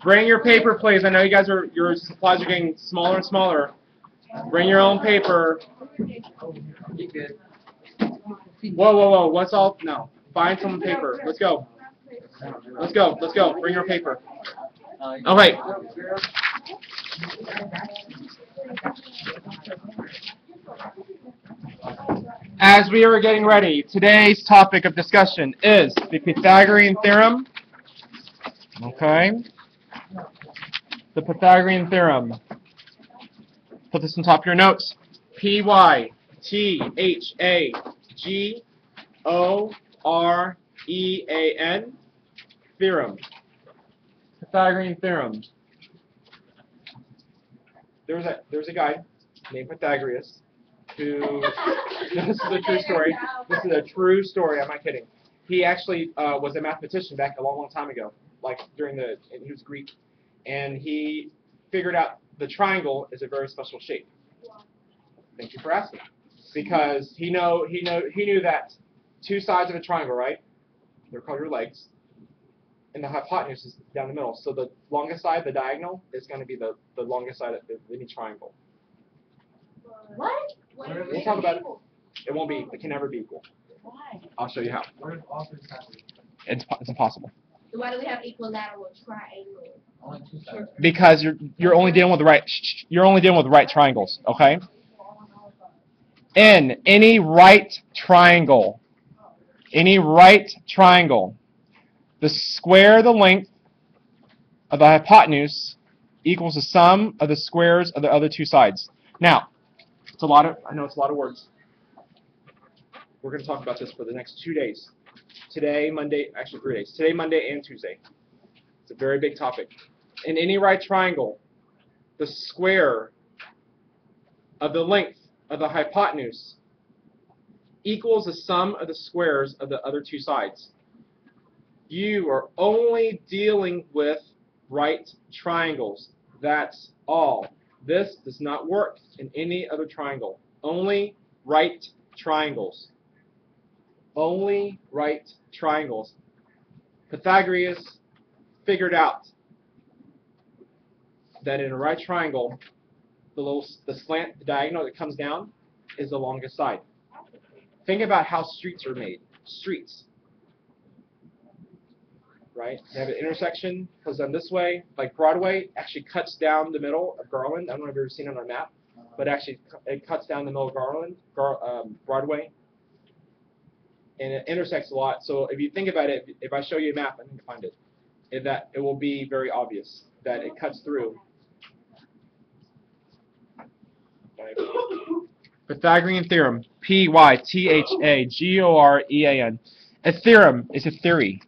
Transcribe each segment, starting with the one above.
Bring your paper, please. I know you guys are, your supplies are getting smaller and smaller. Bring your own paper. Whoa, whoa, whoa. What's all? No. Find some paper. Let's go. Let's go. Let's go. Bring your paper. All right. As we are getting ready, today's topic of discussion is the Pythagorean Theorem. Okay. The Pythagorean Theorem. Put this on top of your notes. Pythagorean Theorem. Pythagorean Theorem. There's a guy named Pythagoras who, this is a true story. This is a true story. I'm not kidding. He actually was a mathematician back a long, long time ago, like he was Greek, and he figured out the triangle is a very special shape. Thank you for asking. Because he knew that two sides of a triangle, right? They're called your legs, and the hypotenuse is down the middle. So the longest side, the diagonal, is going to be the longest side of any triangle. What? We'll talk about it. It won't be. It can never be equal. Why? I'll show you how. It's impossible. So why do we have equilateral triangle? Because you're only dealing with the right triangles. Okay. In any right triangle, the square of the length of the hypotenuse equals the sum of the squares of the other two sides. Now, I know it's a lot of words. We're going to talk about this for the next 2 days. Today, Monday, actually 3 days. Today, Monday, and Tuesday. It's a very big topic. In any right triangle, the square of the length of the hypotenuse equals the sum of the squares of the other two sides. You are only dealing with right triangles. That's all. This does not work in any other triangle. Only right triangles. Only right triangles. Pythagoras figured out that in a right triangle, the slant, the diagonal that comes down, is the longest side. Think about how streets are made. Streets. Right? You have an intersection, goes down this way, like Broadway actually cuts down the middle of Garland. I don't know if you've ever seen it on a map, but actually it cuts down the middle of Broadway, and it intersects a lot. So if you think about it, if I show you a map, I need to find it, it will be very obvious that it cuts through. Right. Pythagorean Theorem. Pythagorean. A theorem is a theory.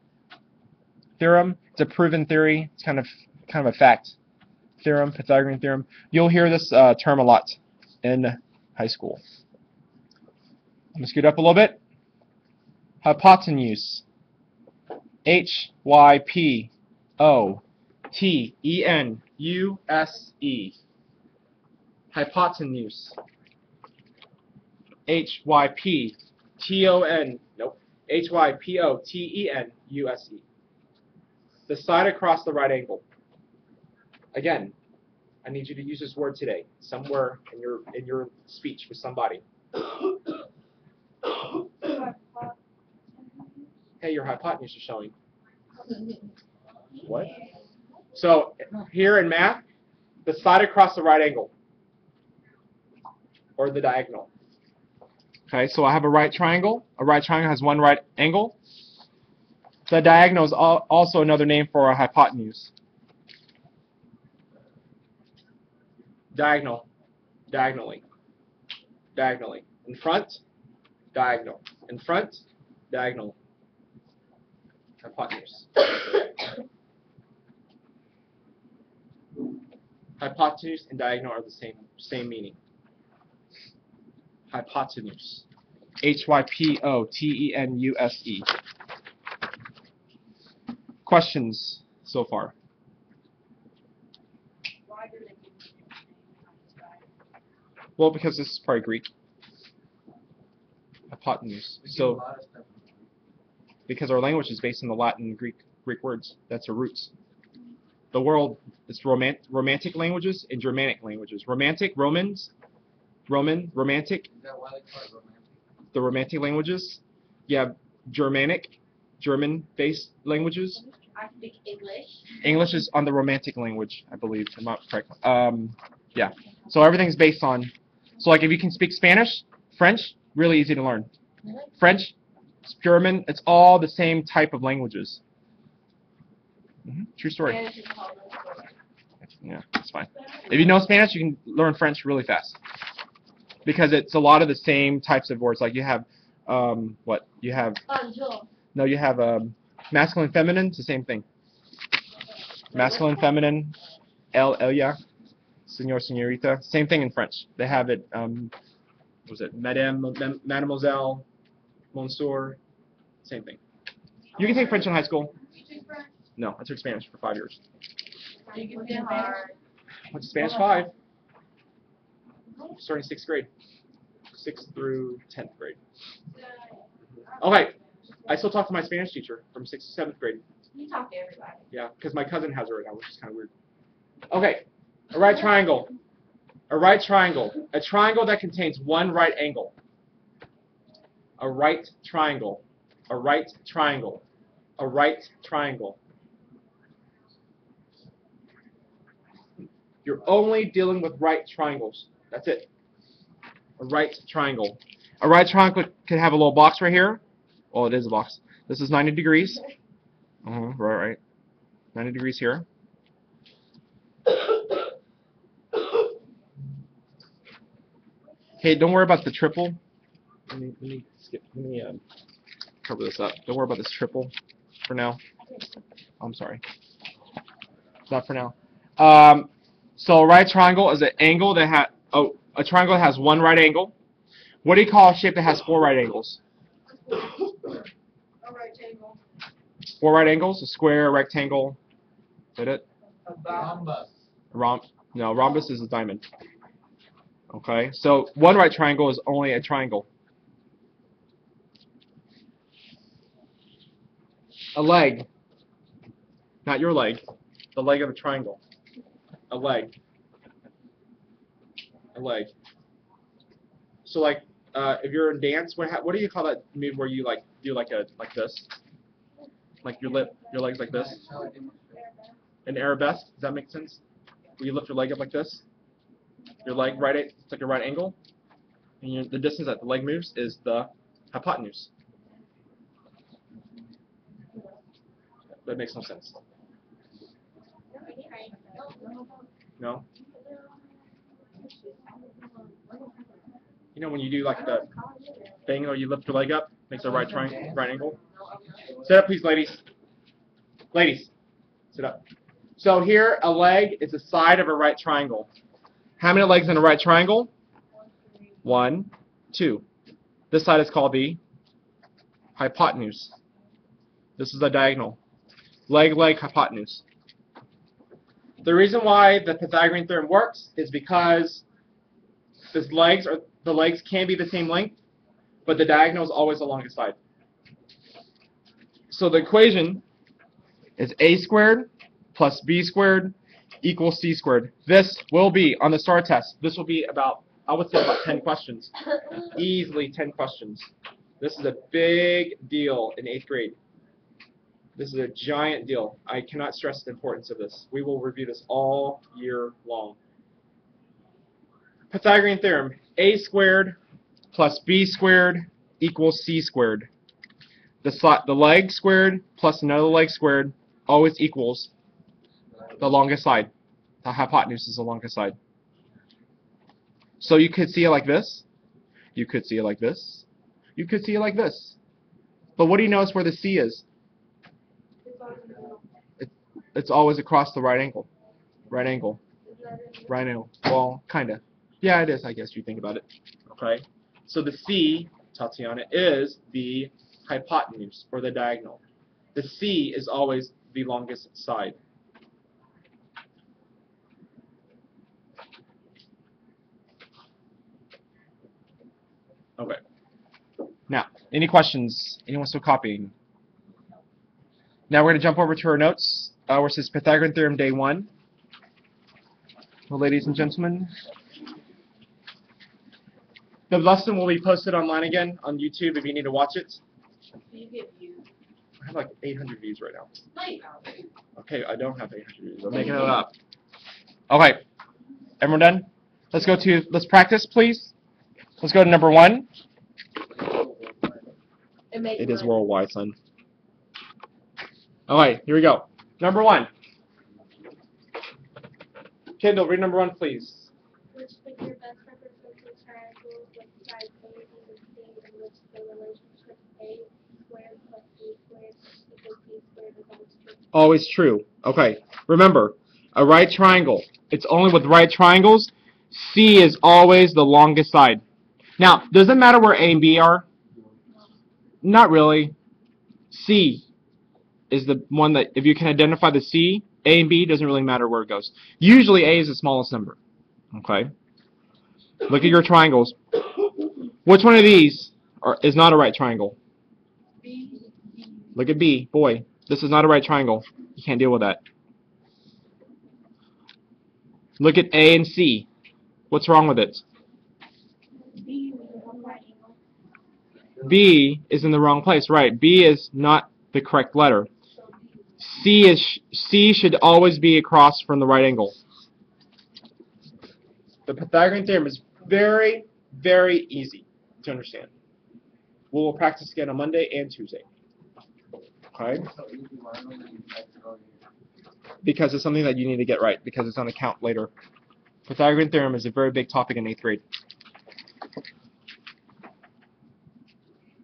Theorem, it's a proven theory. It's kind of a fact. Theorem, Pythagorean Theorem. You'll hear this term a lot in high school. I'm going to scoot up a little bit. Hypotenuse. Hypotenuse. Hypotenuse. Hypotenuse. The side across the right angle. Again, I need you to use this word today, somewhere in your speech with somebody. Hey, your hypotenuse is showing. What? So here in math, the side across the right angle, or the diagonal. Okay, so I have a right triangle. A right triangle has one right angle. The diagonal is also another name for a hypotenuse. Diagonal. Diagonally. Diagonally. In front, diagonal. In front, diagonal. Hypotenuse. Hypotenuse and diagonal are the same meaning. Hypotenuse. Hypotenuse. Questions so far? Well, because this is probably Greek. Hypotenuse. So, because our language is based on the Latin and Greek words, that's our roots. The world is romantic languages and Germanic languages. Romantic, Romans, Romantic. Is that why they call it romantic? The romantic languages. You have Germanic, German-based languages. I speak English. English is on the romantic language, I believe. If I'm not correct. Yeah. So everything's based on. So like if you can speak Spanish, French, really easy to learn. Really? French, German, it's all the same type of languages. True story. Spanish is called English. Yeah, that's fine. If you know Spanish, you can learn French really fast. Because it's a lot of the same types of words. Like you have, what? You have, Bonjour. no, you have masculine, feminine, it's the same thing. Masculine, feminine, ella, señor, señorita, same thing in French. They have it, what was it, madame, mademoiselle, monsieur, same thing. You can take French in high school. You speak French? No, I took Spanish for 5 years. You can speak hard. Went to Spanish 5, starting 6th grade. 6th through 10th grade. Okay, I still talk to my Spanish teacher from 6th to 7th grade. You talk to everybody. Yeah, because my cousin has her right now, which is kind of weird. Okay, a right triangle. A right triangle. A triangle that contains one right angle. A right triangle. A right triangle. A right triangle. You're only dealing with right triangles. That's it. A right triangle. A right triangle could have a little box right here. Well, it is a box. This is 90 degrees. Right. 90 degrees here. Hey, don't worry about the triple. Let me cover this up. Don't worry about this triple for now. I'm sorry. Not for now. So a right triangle is an angle that has a triangle that has one right angle. What do you call a shape that has 4 right angles? A rectangle. 4 right angles? A square, a rectangle. Is that it? Rhombus. No, rhombus is a diamond. Okay, so one right triangle is only a triangle. A leg. Not your leg. The leg of a triangle. A leg. A leg. So like, if you're in dance, what do you call that move where you like do like this, like your legs like this? An arabesque. Does that make sense? Where you lift your leg up like this. Your leg it's like a right angle, and the distance that the leg moves is the hypotenuse. That makes no sense. No? You know when you do like the thing where you lift your leg up, makes a right angle? Sit up please, ladies. Ladies, sit up. So here, a leg is the side of a right triangle. How many legs in a right triangle? 1, 2. This side is called the hypotenuse. This is the diagonal. Leg, hypotenuse. The reason why the Pythagorean theorem works is because the legs can be the same length, but the diagonal is always along the side. So the equation is a squared plus b squared equals c squared. This will be, on the STAR test, this will be about, I would say about 10 questions. Easily 10 questions. This is a big deal in 8th grade. This is a giant deal. I cannot stress the importance of this. We will review this all year long. Pythagorean theorem, a squared plus b squared equals c squared. The leg squared plus another leg squared always equals the longest side. The hypotenuse is the longest side. So you could see it like this. You could see it like this. You could see it like this. But what do you notice where the C is? It's always across the right angle. Right angle. Right angle. Well, kind of. Yeah, it is, I guess, you think about it. Okay? So the C, Tatiana, is the hypotenuse, or the diagonal. The C is always the longest side. Okay. Now, any questions? Anyone still copying? Now we're going to jump over to our notes, where it says Pythagorean Theorem Day 1. Well, ladies and gentlemen, the lesson will be posted online again on YouTube if you need to watch it. You get views. I have like 800 views right now. No, you don't. Okay, I don't have 800 views. I'm making it up. Okay, everyone done? Let's practice, please. Let's go to number 1. It is worldwide, son. Alright, here we go. Number 1. Kendall, read number 1, please. Which figure best represents a triangle with sides A, B, and C, in which the relationship A squared plus B squared equals C squared is always true? Always true. Okay, remember, a right triangle. It's only with right triangles. C is always the longest side. Now, does it matter where A and B are? Not really. C is the one that, if you can identify the C, A and B, doesn't really matter where it goes. Usually A is the smallest number. Okay? Look at your triangles. Which one of these is not a right triangle? Look at B. Boy, this is not a right triangle. You can't deal with that. Look at A and C. What's wrong with it? B is in the wrong place. Right. B is not the correct letter. C should always be across from the right angle. The Pythagorean theorem is very, very easy to understand. We will practice again on Monday and Tuesday. Okay? Because it's something that you need to get right, because it's on account later. Pythagorean theorem is a very big topic in 8th grade.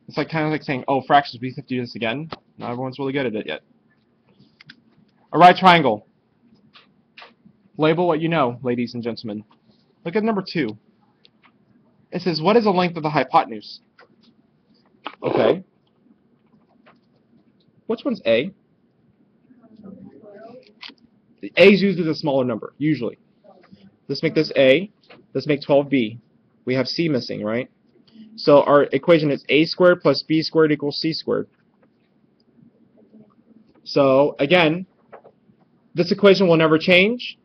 It's like kind of like saying, oh, fractions, we have to do this again. Not everyone's really good at it yet. A right triangle. Label what you know, ladies and gentlemen. Look at number 2. It says, what is the length of the hypotenuse? Okay. Which one's A? A is usually the smaller number, usually. Let's make this A. Let's make 12B. We have C missing, right? So our equation is A squared plus B squared equals C squared. So, again, this equation will never change.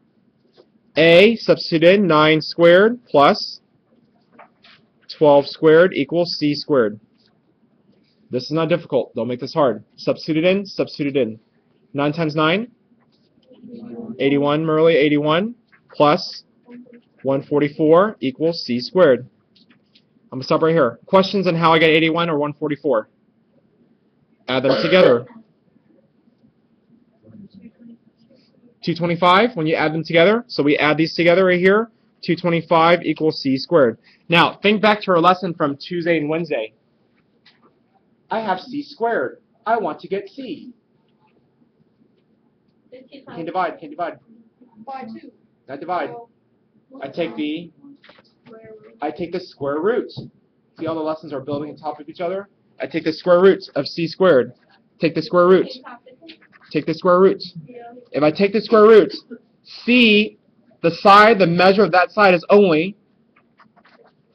A, substitute in 9 squared plus 12 squared equals C squared. This is not difficult. Don't make this hard. Substitute it in, substitute it in. 9 times 9? 81, Merle, 81 plus 144 equals C squared. I'm going to stop right here. Questions on how I get 81 or 144? Add them together. 225 when you add them together. So we add these together right here. 225 equals C squared. Now, think back to our lesson from Tuesday and Wednesday. I have C squared. I want to get C. Can divide, can divide. By 2. I divide. I take the square root. See, all the lessons are building on top of each other? I take the square root of C squared. Take the square root. Take the square root. If I take the square root, C, the measure of that side is only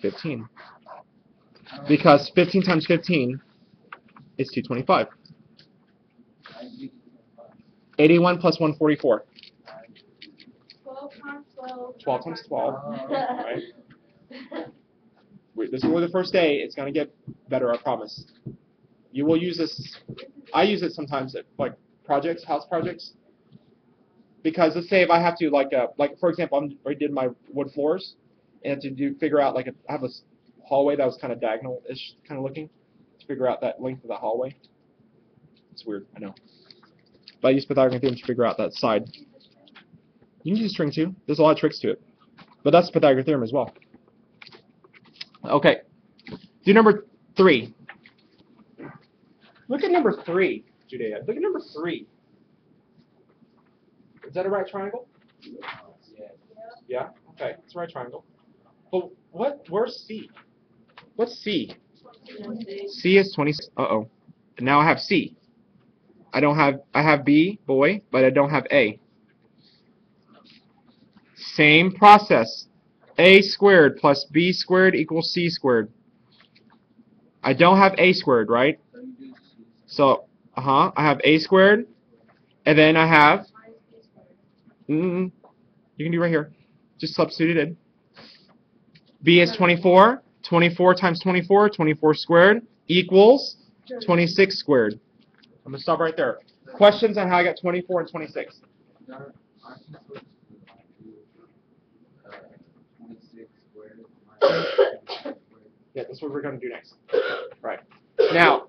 15. Because 15 times 15 is 225. 81 plus 144. 12 times 12. 12 times 12. Right? Wait, this is only the first day. It's going to get better, I promise. You will use this. I use it sometimes at like projects, house projects. Because let's say if I have to, like for example, I did my wood floors, and to figure out, like, I have a hallway that was kind of diagonal-ish kind of looking, to figure out that length of the hallway. It's weird, I know. But I use Pythagorean theorem to figure out that side. You can use string too. There's a lot of tricks to it. But that's Pythagorean theorem as well. Okay. Do number 3. Look at number 3, Judea. Look at number 3. Is that a right triangle? Yeah? Okay, it's a right triangle. But where's C? What's C? C is 26. Uh-oh. Now I have C. I have B, boy, but I don't have A. Same process. A squared plus B squared equals C squared. I don't have a squared, right? So, I have a squared, and then I have, you can do right here. Just substitute it in. B is 24. 24 times 24, 24 squared, equals 26 squared. I'm going to stop right there. Questions on how I got 24 and 26? Yeah, that's what we're going to do next. Right. Now,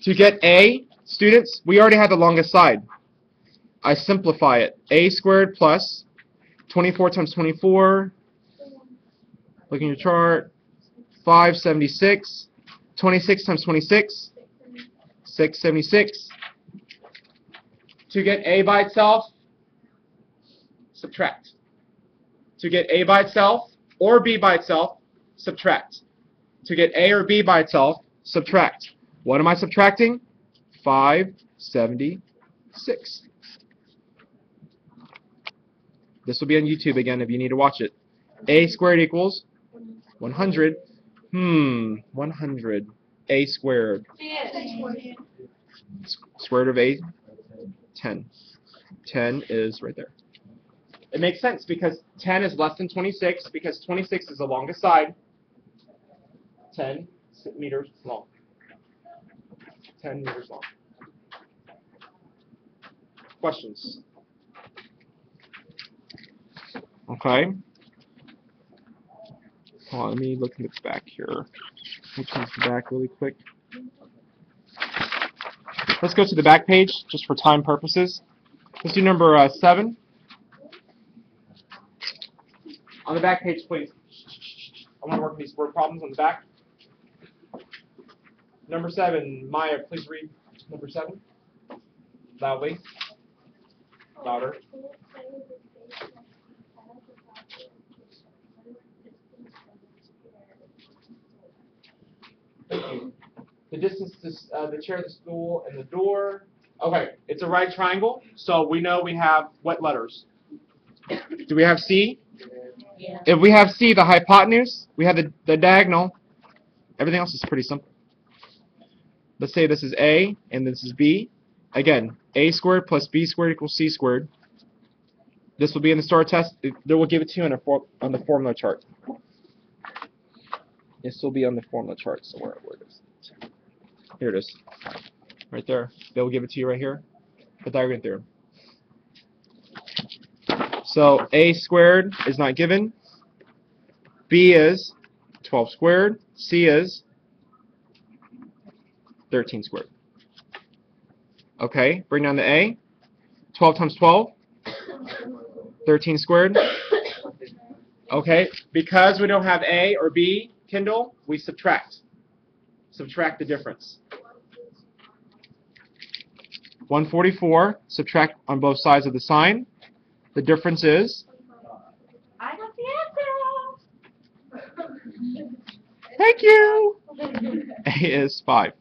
to get A, students, we already have the longest side. I simplify it. A squared plus 24 times 24. Look in your chart. 576. 26 times 26. 676. To get A by itself, subtract. To get A by itself or B by itself, subtract. To get A or B by itself, subtract. What am I subtracting? 576. This will be on YouTube again if you need to watch it. A squared equals 100. 100. A squared. Square root of A, 10. 10 is right there. It makes sense because 10 is less than 26 because 26 is the longest side. 10 meters long. 10 meters long. Questions? Okay. Hold on, let me look at the back here. Which one's the back really quick? Let's go to the back page just for time purposes. Let's do number 7. On the back page, please. I want to work on these word problems on the back. Number 7, Maya, please read number 7 loudly. Louder. Thank you. The distance to the chair, the stool, and the door. Okay, it's a right triangle, so we know we have what letters? Do we have C? Yeah. If we have C, the hypotenuse, we have the diagonal. Everything else is pretty simple. Let's say this is A and this is B. Again, A squared plus B squared equals C squared. This will be in the STAR test. They will give it to you on the formula chart. This will be on the formula chart somewhere. Where it is. Here it is. Right there. They will give it to you right here. Pythagorean Theorem. So A squared is not given. B is 12 squared. C is 13 squared. Okay, bring down the A. 12 times 12. 13 squared. Okay, because we don't have A or B, Kindle, we subtract. Subtract the difference. 144, subtract on both sides of the sign. The difference is? I got the answer. Thank you! A is 5.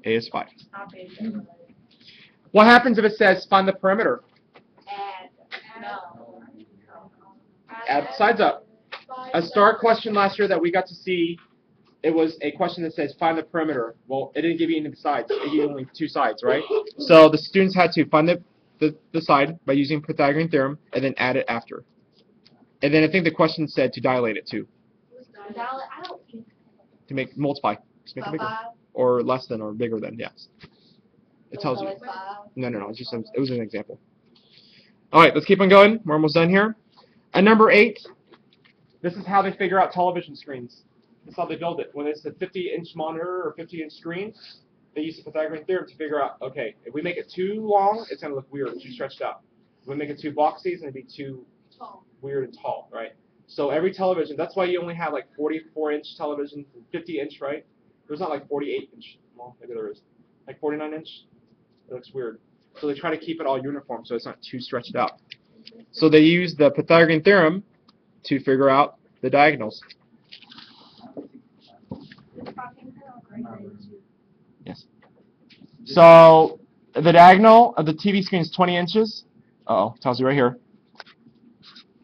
A is 5. What happens if it says find the perimeter? Add sides up. A STAR question last year that we got to see, it was a question that says find the perimeter. Well, it didn't give you any sides. It gave you only 2 sides, right? So the students had to find the side by using Pythagorean Theorem and then add it after. And then I think the question said to dilate it too. To make multiply. Just make it bigger. Or less than or bigger than, yes. It tells you. No, it's just it was an example. Alright, let's keep on going. We're almost done here. And number 8, this is how they figure out television screens. This is how they build it. When it's a 50-inch monitor or 50-inch screen, they use the Pythagorean Theorem to figure out, okay, if we make it too long, it's going to look weird, too stretched out. If we make it too boxy, it's going to be too weird and tall, right? So every television, that's why you only have like 44-inch television, 50-inch, right? There's not like 48-inch. Well, maybe there is. Like 49-inch. It looks weird. So they try to keep it all uniform so it's not too stretched out. So they use the Pythagorean Theorem to figure out the diagonals. Yes. So the diagonal of the TV screen is 20 inches. Uh-oh, tells you right here.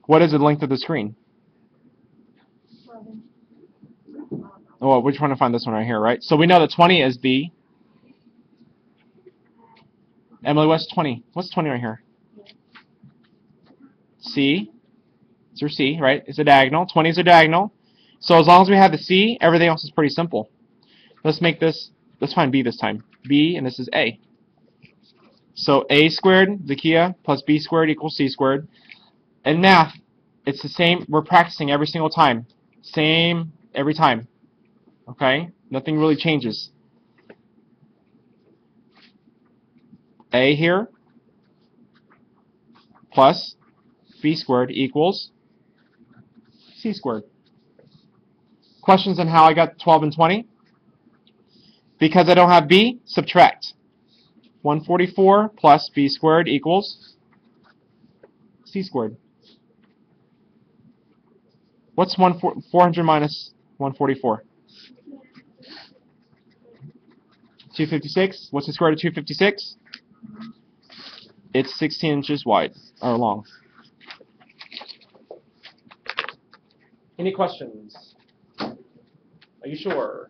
What is the length of the screen? Oh, we're trying to find this one right here, right? So we know that 20 is B. Emily, what's 20? What's 20 right here? C. It's your C, right? It's a diagonal. 20 is a diagonal. So as long as we have the C, everything else is pretty simple. Let's make this, let's find B this time. B, and this is A. So A squared, Zakia, plus B squared equals C squared. In math, it's the same. We're practicing every single time. Same every time. Okay? Nothing really changes. A here plus B squared equals C squared. Questions on how I got 12 and 20? Because I don't have B, subtract. 144 plus B squared equals C squared. What's 400 minus 144? 256. What's the square root of 256? It's 16 inches wide, or long. Any questions? Are you sure?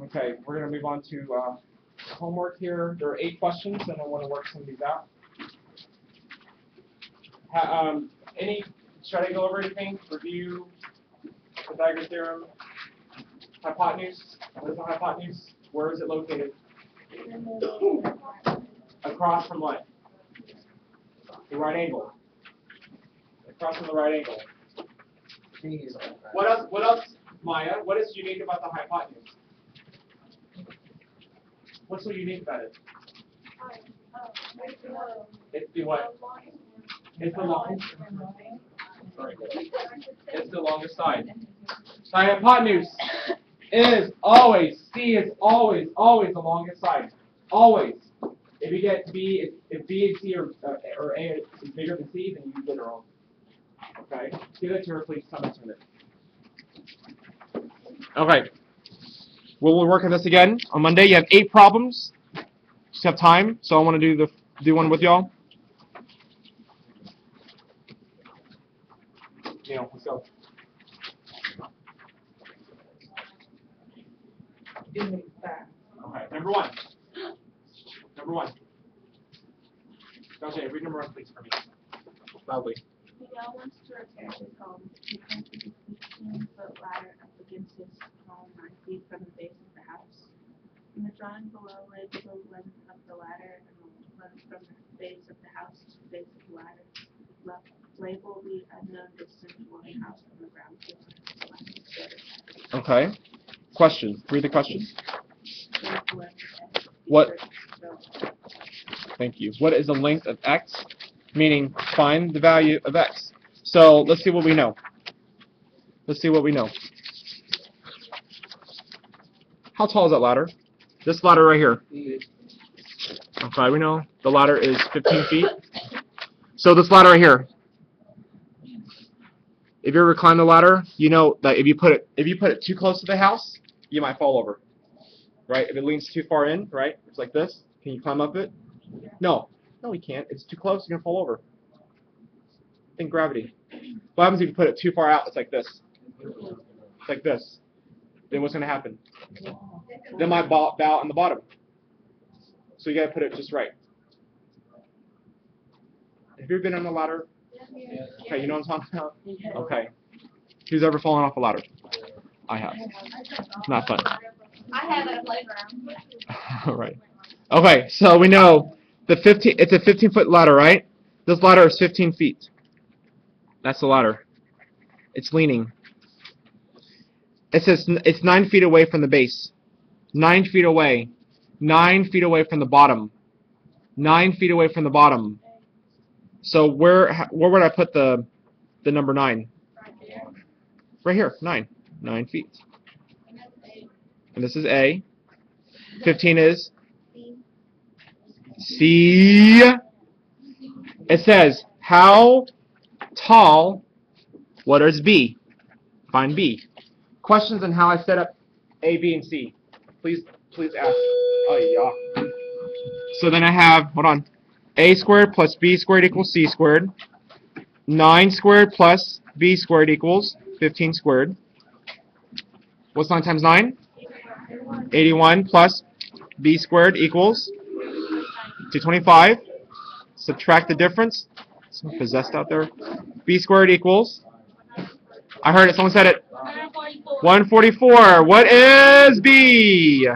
Okay, we're going to move on to homework here. There are 8 questions, and I want to work some of these out. Should I go over anything? Review Pythagorean Theorem. Hypotenuse. What is a hypotenuse? Where is it located? Across from what? The right angle. Across from the right angle. What else, Maya? What is unique about the hypotenuse? What's so unique about it? It's the what? It's the longest. Sorry. It's the longest side. The hypotenuse is always, C is always the longest side. Always. If you get B, if B and C or A is bigger than C, then you get it wrong. Okay? Give that to her, please. Someone turn it. Okay. We'll work on this again on Monday. You have 8 problems. Just have time, so I want to do one with y'all. Neil, let's go. Okay, number 1. Number 1. Okay, read number 1, please, for me. Loudly. Miguel wants to repair his home. He plants a 15-foot ladder up against his home 9 feet from the base of the house. In the drawing below, label the length of the ladder and the length from the base of the house to the base of the ladder. Label the unknown distance of one house from the ground floor. Okay. Question. Read the question. What? Thank you. What is the length of x? Meaning, find the value of x. So let's see what we know. Let's see what we know. How tall is that ladder? This ladder right here. Okay, we know the ladder is 15 feet. So this ladder right here. If you ever climb the ladder, you know that if you put it too close to the house, you might fall over. Right? If it leans too far in, right? It's like this. Can you climb up it? No. No, you can't. It's too close, you're going to fall over. Think gravity. What happens if you put it too far out? It's like this. It's like this. Then what's going to happen? Then my bow on the bottom. So you got to put it just right. Have you ever been on a ladder? Okay, you know what I'm talking about? Okay. Who's ever fallen off a ladder? I have. Not fun. I have at a playground. All right. Okay, so we know it's a 15-foot ladder, right? This ladder is 15 feet. That's the ladder. It's leaning. It says it's 9 feet away from the base. 9 feet away. 9 feet away from the bottom. 9 feet away from the bottom. So where would I put the number 9? Right here. 9. 9 feet. And this is A. 15 is C. It says, how tall, what is B? Find B. Questions on how I set up A, B, and C. Please ask. Oh, yeah. So then I have, hold on, A squared plus B squared equals C squared. 9 squared plus B squared equals 15 squared. What's 9 times 9? 81 plus b squared equals 225. Subtract the difference. Someone possessed out there. B squared equals. I heard it. Someone said it. 144. What is B?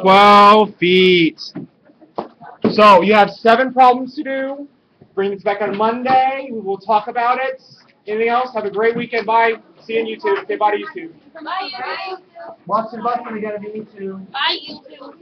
12 feet. So you have 7 problems to do. Bring this back on Monday. We will talk about it. Anything else? Have a great weekend. Bye. See you on YouTube. Say bye to YouTube. Bye, YouTube. Watch the bus when you gotta be YouTube. Bye, YouTube.